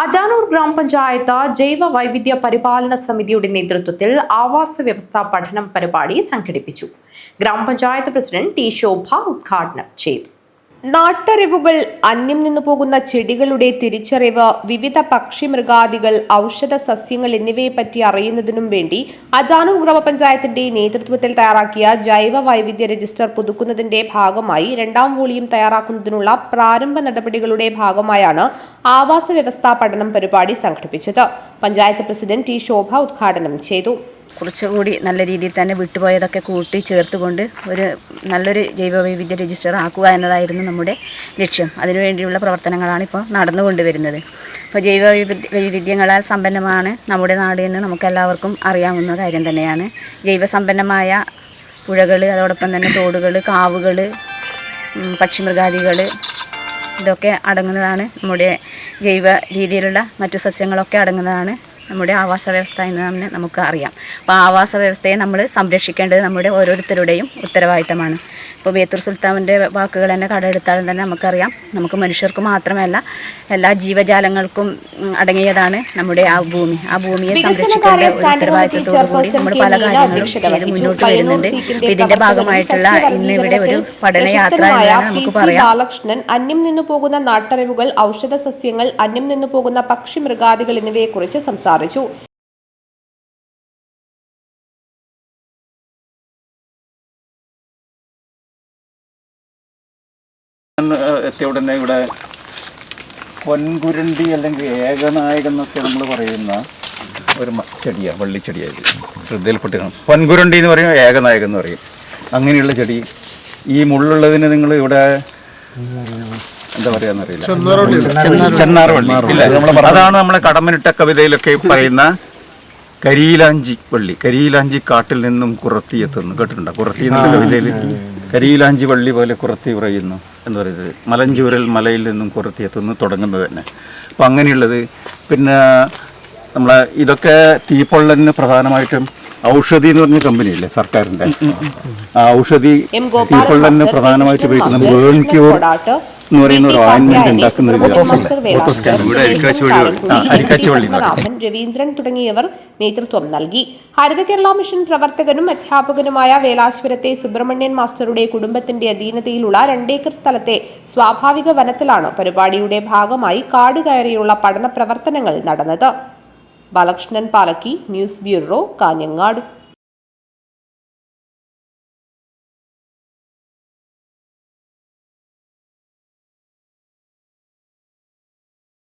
അജാനൂർ ഗ്രാമപഞ്ചായത്ത് ജൈവ വൈവിധ്യ പരിപാലന സമിതിയുടെ നേതൃത്വത്തിൽ ആവാസ വ്യവസ്ഥാ പഠനം പരിപാടി സംഘടിപ്പിച്ചു. ഗ്രാമപഞ്ചായത്ത് പ്രസിഡന്റ് ടി ശോഭ ഉദ്ഘാടനം ചെയ്തു. നാട്ടറിവുകൾ, അന്യം നിന്നു പോകുന്ന ചെടികളുടെ തിരിച്ചറിവ്, വിവിധ പക്ഷിമൃഗാദികൾ, ഔഷധ സസ്യങ്ങൾ എന്നിവയെപ്പറ്റി അറിയുന്നതിനും വേണ്ടി അജാനൂർ ഗ്രാമപഞ്ചായത്തിന്റെ നേതൃത്വത്തിൽ തയ്യാറാക്കിയ ജൈവ വൈവിധ്യ രജിസ്റ്റർ പുതുക്കുന്നതിന്റെ ഭാഗമായി 2ാം വോളിയം തയ്യാറാക്കുന്നതിനുള്ള പ്രാരംഭ നടപടികളുടെ ഭാഗമായാണ് ആവാസ വ്യവസ്ഥാ പഠനം പരിപാടി സംഘടിപ്പിച്ചത്. പഞ്ചായത്ത് പ്രസിഡന്റ് ടി ശോഭ ഉദ്ഘാടനം ചെയ്തു. കുറച്ചുകൂടി നല്ല രീതിയിൽ തന്നെ വിട്ടുപോയതൊക്കെ കൂട്ടി ചേർത്തുകൊണ്ട് നല്ലൊരു ജൈവവൈവിധ്യ രജിസ്റ്റർ ആക്കുക എന്നതായിരുന്നു നമ്മുടെ ലക്ഷ്യം. അതിനുവേണ്ടിയുള്ള പ്രവർത്തനങ്ങളാണ് ഇപ്പോൾ നടന്നുകൊണ്ടുവരുന്നത്. ഇപ്പോൾ ജൈവവൈവിധ്യങ്ങളാൽ സമ്പന്നമാണ് നമ്മുടെ നാട് എന്ന് നമുക്കെല്ലാവർക്കും അറിയാവുന്ന കാര്യം തന്നെയാണ്. ജൈവസമ്പന്നമായ പുഴകൾ, അതോടൊപ്പം തന്നെ തോടുകൾ, കാവുകൾ, പക്ഷിമൃഗാദികൾ ഇതൊക്കെ അടങ്ങുന്നതാണ്. നമ്മുടെ ജൈവ രീതിയിലുള്ള മറ്റു സസ്യങ്ങളൊക്കെ അടങ്ങുന്നതാണ് നമ്മുടെ ആവാസ വ്യവസ്ഥ എന്ന് തന്നെ നമുക്ക് അറിയാം. അപ്പോൾ ആവാസ വ്യവസ്ഥയെ നമ്മൾ സംരക്ഷിക്കേണ്ടത് നമ്മുടെ ഓരോരുത്തരുടെയും ഉത്തരവാദിത്തമാണ്. ഇപ്പോൾ ബേത്തൂർ സുൽത്താൻ്റെ വാക്കുകൾ തന്നെ കടമെടുത്താൽ തന്നെ നമുക്കറിയാം, നമുക്ക് മനുഷ്യർക്ക് മാത്രമല്ല എല്ലാ ജീവജാലങ്ങൾക്കും അടങ്ങിയതാണ് നമ്മുടെ ആ ഭൂമി. ആ ഭൂമിയെ സംരക്ഷിക്കേണ്ട ഒരു ഉത്തരവാദിത്തത്തോടു കൂടി നമ്മൾ പല കാര്യങ്ങളും ചെയ്ത് മുന്നോട്ട് വരുന്നുണ്ട്. ഇതിന്റെ ഭാഗമായിട്ടുള്ള ഇന്നിവിടെ ഒരു പഠനയാത്ര എന്നാണ് നമുക്ക് പറയാം. ബാലകൃഷ്ണൻ അന്യം നിന്നു പോകുന്ന നാട്ടറിവുകൾ, ഔഷധ സസ്യങ്ങൾ, അന്യം നിന്നു പോകുന്ന പക്ഷി മൃഗാദികൾ എന്നിവയെക്കുറിച്ച് സംസാരിച്ചു. എത്തിയ ഉടനെ ഇവിടെ പൊൻകുരണ്ടി അല്ലെങ്കിൽ ഏകനായകൻ എന്നൊക്കെ നമ്മൾ പറയുന്ന ഒരു ചെടിയാണ്, വള്ളിച്ചെടിയായത് ശ്രദ്ധയിൽപ്പെട്ടിരുന്നു. പൊൻകുരണ്ടി എന്ന് പറയും, ഏകനായകൻ എന്ന് പറയും. അങ്ങനെയുള്ള ചെടി ഈ മുള്ളുള്ളതിന് നിങ്ങൾ ഇവിടെ എന്താ പറയാന്നറിയില്ല, ചെന്നാർവള്ളി ഇല്ല, അതാണ് നമ്മളെ കടമ്മനിട്ട കവിതയിലൊക്കെ പറയുന്ന കരിയിലാഞ്ചി വള്ളി. കരിയിലാഞ്ചി കാട്ടിൽ നിന്നും കുറത്തിയെത്തുന്നു, കേട്ടിട്ടുണ്ടോ? കുറത്തി എന്നുള്ള കവിതയിൽ കരിയിലാഞ്ചി വള്ളി പോലെ കുറത്തി ഉറയുന്നു എന്ന് പറയുന്നത് മലഞ്ചൂരൽ മലയിൽ നിന്നും കുറത്തിയെത്തുന്നു തുടങ്ങുന്നത് തന്നെ. അപ്പം അങ്ങനെയുള്ളത്. പിന്നെ നമ്മളെ ഇതൊക്കെ തീപ്പൊള്ളലിന് പ്രധാനമായിട്ടും ഔഷധി എന്ന് പറഞ്ഞ കമ്പനിയില്ലേ സർക്കാരിൻ്റെ, ആ ഔഷധി തീപ്പൊള്ളലിന് പ്രധാനമായിട്ട് ഉപയോഗിക്കുന്ന ബേൺ ക്യൂർ എന്ന് പറയുന്ന ഒരു ഓയിൻമെന്റ് ഉണ്ടാക്കുന്നത് രവീന്ദ്രൻ തുടങ്ങിയവർ നേതൃത്വം നൽകി. ഹരിത കേരള മിഷൻ പ്രവർത്തകനും അധ്യാപകനുമായ വേലാശ്വരത്തെ സുബ്രഹ്മണ്യൻ മാസ്റ്ററുടെ കുടുംബത്തിന്റെ അധീനതയിലുള്ള 2 ഏക്കർ സ്ഥലത്തെ സ്വാഭാവിക വനത്തിലാണ് പരിപാടിയുടെ ഭാഗമായി കാട് കയറിയുള്ള പഠന പ്രവർത്തനങ്ങൾ നടന്നത്. Balakrishnan Palakki, news bureau, Kanhangad.